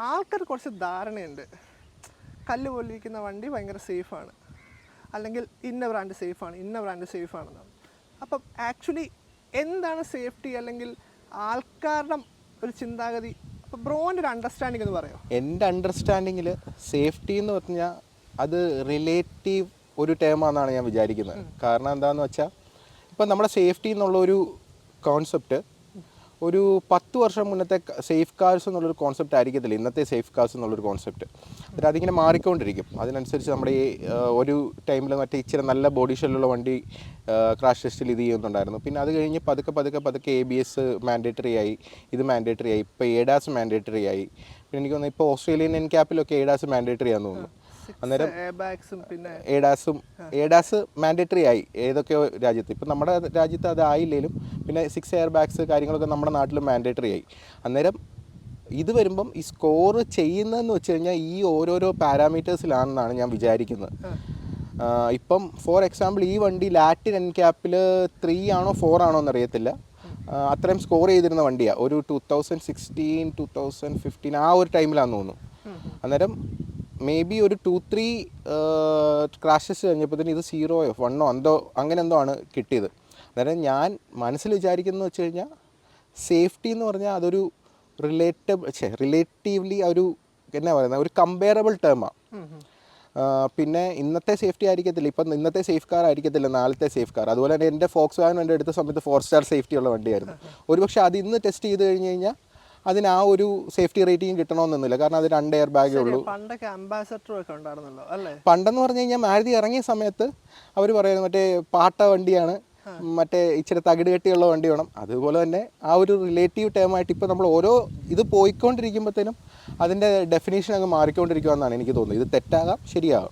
ആൾക്കാർ കുറച്ച് ധാരണയുണ്ട്, കല്ല് പോലിരിക്കുന്ന വണ്ടി ഭയങ്കര സേഫാണ്, അല്ലെങ്കിൽ ഇന്ന ബ്രാൻഡ് സേഫാണ്, ഇന്ന ബ്രാൻഡ് സേഫാണെന്നാണ്. അപ്പം ആക്ച്വലി എന്താണ് സേഫ്റ്റി, അല്ലെങ്കിൽ ആൾക്കാരുടെ ഒരു ചിന്താഗതി, അപ്പോൾ ബ്രോൻ്റെ ഒരു അണ്ടർസ്റ്റാൻഡിംഗ് എന്ന് പറയുമോ? എൻ്റെ അണ്ടർസ്റ്റാൻഡിങ്ങിൽ സേഫ്റ്റി എന്ന് പറഞ്ഞാൽ അത് റിലേറ്റീവ് ഒരു ടേമാണെന്നാണ് ഞാൻ വിചാരിക്കുന്നത്. കാരണം എന്താണെന്ന് വെച്ചാൽ ഇപ്പം നമ്മുടെ സേഫ്റ്റി എന്നുള്ളൊരു കോൺസെപ്റ്റ് ഒരു 10 വർഷം മുന്നത്തെ സേഫ് കാർസ് എന്നുള്ളൊരു കോൺസെപ്റ്റ് ആയിരിക്കത്തില്ല ഇന്നത്തെ സേഫ് കാർസ് എന്നുള്ളൊരു കോൺസെപ്റ്റ്. എന്നിട്ട് അതിങ്ങനെ മാറിക്കൊണ്ടിരിക്കും. അതിനനുസരിച്ച് നമ്മുടെ ഈ ഒരു ടൈമിൽ മറ്റേ ഇച്ചിരി നല്ല ബോഡി ഷെല്ലുള്ള വണ്ടി ക്രാഷ് ടെസ്റ്റിൽ ഇത് ചെയ്യുന്നുണ്ടായിരുന്നു. പിന്നെ അത് കഴിഞ്ഞ് പതുക്കെ ABS മാൻഡേറ്ററി ആയി, ഇത് മാൻഡേറ്ററി ആയി, ഇപ്പോൾ ADAS മാൻഡേറ്ററി ആയി. പിന്നെ എനിക്ക് തോന്നുന്നു ഇപ്പോൾ ഓസ്ട്രേലിയൻ എൻക്യാപ്പിലൊക്കെ ADAS മാൻഡേറ്ററി ആണെന്ന് തോന്നുന്നു. അന്നേരം പിന്നെ ADAS മാൻഡേറ്ററി ആയി ഏതൊക്കെയോ രാജ്യത്ത്. ഇപ്പം നമ്മുടെ രാജ്യത്ത് അത് ആയില്ലെങ്കിലും പിന്നെ 6 എയർ ബാഗ്സ് കാര്യങ്ങളൊക്കെ നമ്മുടെ നാട്ടിൽ മാൻഡേറ്ററി ആയി. അന്നേരം ഇത് വരുമ്പം ഈ സ്കോർ ചെയ്യുന്നതെന്ന് വെച്ച് കഴിഞ്ഞാൽ ഈ ഓരോരോ പാരാമീറ്റേഴ്സിലാണെന്നാണ് ഞാൻ വിചാരിക്കുന്നത്. ഇപ്പം ഫോർ എക്സാമ്പിൾ ഈ വണ്ടി ലാറ്റിൻ എൻക്യാപ്പിൽ 3 ആണോ 4 ആണോ എന്നറിയത്തില്ല, അത്രയും സ്കോർ ചെയ്തിരുന്ന വണ്ടിയാണ്. ഒരു 2016 2015 ആ ഒരു ടൈമിലാണെന്ന് തോന്നുന്നു. അന്നേരം മേ ബി ഒരു 2-3 ക്രാഷസ് കഴിഞ്ഞപ്പോഴത്തേന് ഇത് 0 1 എന്തോ അങ്ങനെ എന്തോ ആണ് കിട്ടിയത്. അന്നേരം ഞാൻ മനസ്സിൽ വിചാരിക്കുന്നത് വെച്ച് കഴിഞ്ഞാൽ സേഫ്റ്റി എന്ന് പറഞ്ഞാൽ അതൊരു റിലേറ്റീവ്ലി ഒരു എന്നാ പറയുന്നത് ഒരു കമ്പയറബിൾ ടേമാണ്. പിന്നെ ഇന്നത്തെ സേഫ്റ്റി ആയിരിക്കത്തില്ല, ഇപ്പം ഇന്നത്തെ സേഫ് കാർ ആയിരിക്കത്തില്ല നാളത്തെ സേഫ് കാർ. അതുപോലെ തന്നെ എൻ്റെ ഫോക്സ് വാഗൺ എൻ്റെ എടുത്ത സമയത്ത് 4 സ്റ്റാർ സേഫ്റ്റി ഉള്ള വണ്ടിയായിരുന്നു. ഒരുപക്ഷെ അത് ഇന്ന് ടെസ്റ്റ് ചെയ്ത് കഴിഞ്ഞ് കഴിഞ്ഞാൽ അതിന് ആ ഒരു സേഫ്റ്റി റേറ്റിംഗ് കിട്ടണമെന്നൊന്നുമില്ല. കാരണം അത് 2 എയർ ബാഗേ ഉള്ളൂ. പണ്ടൊക്കെ അംബാസഡർ ഒക്കെ ഉണ്ടായിരുന്നല്ലോ അല്ലേ? പണ്ടെന്ന് പറഞ്ഞു കഴിഞ്ഞാൽ മാരുതി ഇറങ്ങിയ സമയത്ത് അവർ പറയുന്നത് മറ്റേ പാട്ട വണ്ടിയാണ്, മറ്റേ ഇച്ചിരി തകിട് കെട്ടിയുള്ള വണ്ടി വേണം. അതുപോലെ തന്നെ ആ ഒരു റിലേറ്റീവ് ടേമായിട്ട് ഇപ്പോൾ നമ്മൾ ഓരോ ഇത് പോയിക്കൊണ്ടിരിക്കുമ്പോഴത്തേനും അതിൻ്റെ ഡെഫിനേഷൻ അങ്ങ് മാറിക്കൊണ്ടിരിക്കുമെന്നാണ് എനിക്ക് തോന്നുന്നത്. ഇത് തെറ്റാകാം, ശരിയാകാം.